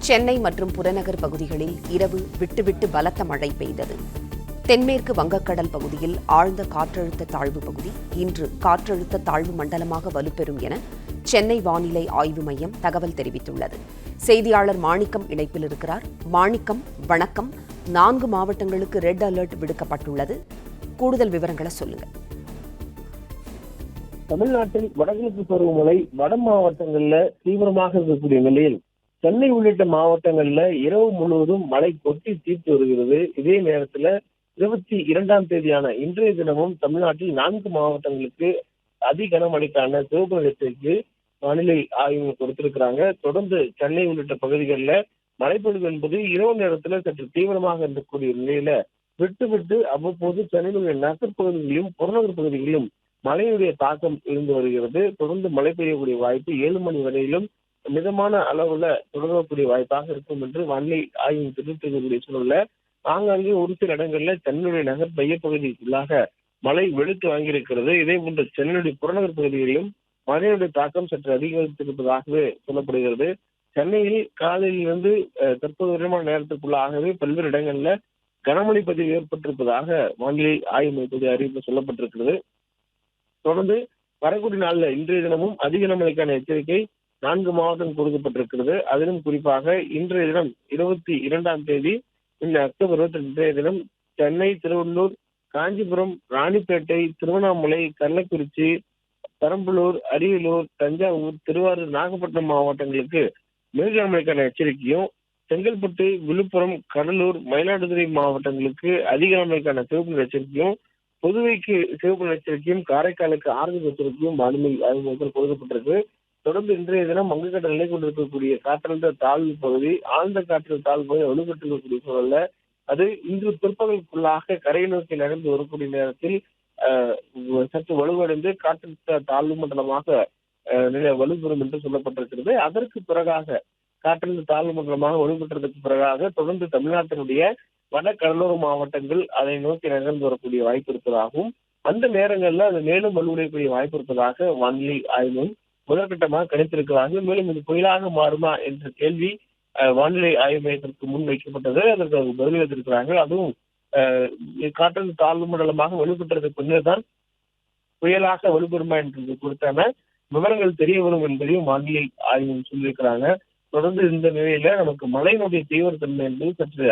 சென்னை மற்றும் புறநகர் பகுதிகளில் இரவு விட்டுவிட்டு பலத்த மழை பெய்தது. தென்மேற்கு வங்கக்கடல் பகுதியில் ஆழ்ந்த காற்றழுத்த தாழ்வு பகுதி இன்று காற்றழுத்த தாழ்வு மண்டலமாக வலுப்பெறும் என சென்னை வானிலை ஆய்வு மையம் தகவல் தெரிவித்துள்ளது. செய்தியாளர் மாணிக்கம் இணைப்பில் இருக்கிறார். மாணிக்கம், வணக்கம். 4 மாவட்டங்களுக்கு ரெட் அலர்ட் விடுக்கப்பட்டுள்ளது. கூடுதல் விவரங்களை சொல்லுங்க. தமிழ்நாட்டில் வடகிழக்கு பருவமழை வட மாவட்டங்கள்ல தீவிரமாக இருக்கக்கூடிய நிலையில் சென்னை உள்ளிட்ட மாவட்டங்கள்ல இரவு முழுவதும் மழை கொட்டி தீர்த்து வருகிறது. இதே நேரத்துல 22ஆம் தேதியான இன்றைய தினமும் தமிழ்நாட்டில் 4 மாவட்டங்களுக்கு அதி கனமழைக்கான சிவப்பு எச்சரிக்கை வானிலை ஆய்வு கொடுத்திருக்கிறாங்க. தொடர்ந்து சென்னை உள்ளிட்ட பகுதிகளில் மழைப்பொழிவு என்பது இரவு நேரத்துல சற்று தீவிரமாக இருக்கக்கூடிய நிலையில விட்டு விட்டு அவ்வப்போது சென்னையிலுள்ள நகர்பகுதிகளிலும் புறநகர் பகுதிகளிலும் மழையுடைய தாக்கம் இருந்து வருகிறது. தொடர்ந்து மழை பெய்யக்கூடிய வாய்ப்பு 7 மணி வரையிலும் மிதமான அளவுல தொடரக்கூடிய வாய்ப்பாக இருக்கும் என்று வானிலை ஆய்வு தெரிவித்திருக்கக்கூடிய சூழல்ல ஆங்காங்கே ஒரு சில இடங்கள்ல சென்னையுடைய நகர் மையப்பகுதிக்குள்ளாக மழை வெளுத்து வாங்கியிருக்கிறது. இதே போன்று சென்னையுடைய புறநகர் பகுதிகளிலும் மழையுடைய தாக்கம் சற்று அதிகரித்திருப்பதாகவே சொல்லப்படுகிறது. சென்னையில் காலையிலிருந்து தற்போது வரையான நேரத்துக்குள்ளாகவே பல்வேறு இடங்கள்ல கனமழை பதிவு ஏற்பட்டிருப்பதாக வானிலை ஆய்வு மையத்துடைய அறிவிப்பு சொல்லப்பட்டிருக்கிறது. தொடர்ந்து வரக்கூடிய நாள்ல இன்றைய தினமும் அதிக கனமழைக்கான எச்சரிக்கை 4 மாவட்டம் கொடுக்கப்பட்டிருக்கிறது. அதிலும் குறிப்பாக இன்றைய தினம் 22ஆம் தேதி இந்த அக்டோபர் 22 தினம் சென்னை, திருவள்ளூர், காஞ்சிபுரம், ராணிப்பேட்டை, திருவண்ணாமலை, கள்ளக்குறிச்சி, பெரம்பலூர், அரியலூர், தஞ்சாவூர், திருவாரூர், நாகப்பட்டினம் மாவட்டங்களுக்கு மிக கனமழைக்கான எச்சரிக்கையும், செங்கல்பட்டு, விழுப்புரம், கடலூர், மயிலாடுதுறை மாவட்டங்களுக்கு அதிக கனமழைக்கான சிவப்பு எச்சரிக்கையும், புதுவைக்கு சிவப்பு எச்சரிக்கையும், காரைக்காலுக்கு ஆரஞ்சு எச்சரிக்கையும் வானிலை ஆய்வு மையத்தில் கொடுக்கப்பட்டிருக்கு. தொடர்ந்து இன்றைய தினம் வங்கக்கடல் நிலை கொண்டிருக்கக்கூடிய காற்றழுத்த தாழ்வு பகுதி ஆழ்ந்த காற்றழுத்த தாழ்வு பகுதி வலுப்பெற்றிருக்கக்கூடிய சூழல்ல அது இன்று பிற்பகலுக்குள்ளாக கரையை நோக்கி நகர்ந்து வரக்கூடிய நேரத்தில் சற்று வலுவடைந்து காற்றழுத்த தாழ்வு மண்டலமாக வலுப்பெறும் என்று சொல்லப்பட்டிருக்கிறது. அதற்கு பிறகாக காற்றழுத்த தாழ்வு மண்டலமாக வலுப்பெற்றதற்கு பிறகாக தொடர்ந்து தமிழ்நாட்டினுடைய வட கடலோர மாவட்டங்கள் அதை நோக்கி நகர்ந்து வரக்கூடிய வாய்ப்பு இருப்பதாகவும் அந்த நேரங்கள்ல அது மேலும் வலுவடையக்கூடிய வாய்ப்பு இருப்பதாக வானிலை ஆய்வு முதற்கட்டமாக கணித்திருக்கிறார்கள். மேலும் இது புயலாக மாறுமா என்ற கேள்வி வானிலை ஆய்வு மையத்திற்கு முன் வைக்கப்பட்டது. அதற்கு பதிலளித்திருக்கிறார்கள். அதுவும் காற்றழுத்த தாழ்வு மண்டலமாக வலுப்பெற்றதற்கு பின்னர் தான் புயலாக வலுப்பெறுமா என்பது குறித்தான விவரங்கள் தெரிய வரும் என்பதையும் வானிலை ஆய்வு சொல்லியிருக்கிறாங்க. தொடர்ந்து இந்த நிலையில நமக்கு மழையினுடைய தீவிரத்தன்மை என்பது சற்று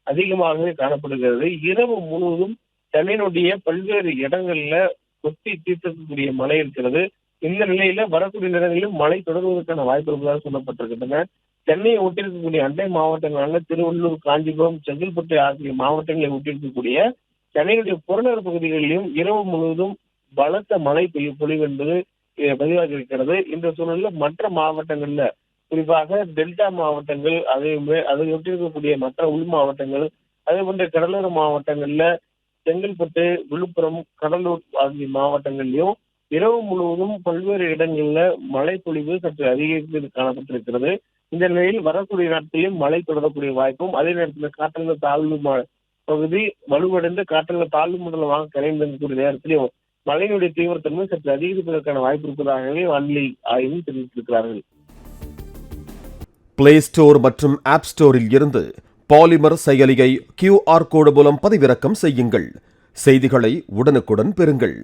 அதிகமாகவே காணப்படுகிறது. இரவு முழுவதும் சென்னையினுடைய பல்வேறு இடங்கள்ல கொட்டி தீர்த்தக்கூடிய மழை இருக்கிறது. இந்த நிலையில வரக்கூடிய நேரங்களிலும் மழை தொடர்வதற்கான வாய்ப்பு இருப்பதாக சொல்லப்பட்டிருக்கின்றன. சென்னையை ஒட்டியிருக்கக்கூடிய அண்டை மாவட்டங்களான திருவள்ளூர், காஞ்சிபுரம், செங்கல்பட்டு ஆகிய மாவட்டங்களை ஒட்டியிருக்கக்கூடிய சென்னையுடைய புறநகர் பகுதிகளிலும் இரவு முழுவதும் பலத்த மழை பொழிவு என்பது பதிவாகி இருக்கிறது. இந்த சூழலில் மற்ற மாவட்டங்கள்ல குறிப்பாக டெல்டா மாவட்டங்கள் அதை ஒட்டியிருக்கக்கூடிய மற்ற உள் மாவட்டங்கள் அதே போன்ற கடலோர மாவட்டங்கள்ல செங்கல்பட்டு, விழுப்புரம், கடலூர் ஆகிய மாவட்டங்களிலும் இரவு முழுவதும் பல்வேறு இடங்கள்ல மழை பொழிவு சற்று அதிகரித்து காணப்பட்டிருக்கிறது. இந்த நிலையில் வரக்கூடிய நாட்களிலும் மழை தொடரக்கூடிய வாய்ப்பும் அதே நேரத்தில் காற்றழுத்த தாழ்வு பகுதி வலுவடைந்து காற்றழுத்த தாழ்வு மண்டலமாக கரைந்திருக்கக்கூடிய நேரத்திலும் மழையினுடைய தீவிரத்தன்மை சற்று அதிகரிப்பதற்கான வாய்ப்பு இருப்பதாகவே வானிலை ஆய்வு தெரிவித்திருக்கிறார்கள். பிளே ஸ்டோர் மற்றும் ஆப் ஸ்டோரில் இருந்து பாலிமர் செயலியை QR கோடு மூலம் பதிவிறக்கம் செய்யுங்கள். செய்திகளை உடனுக்குடன் பெறுங்கள்.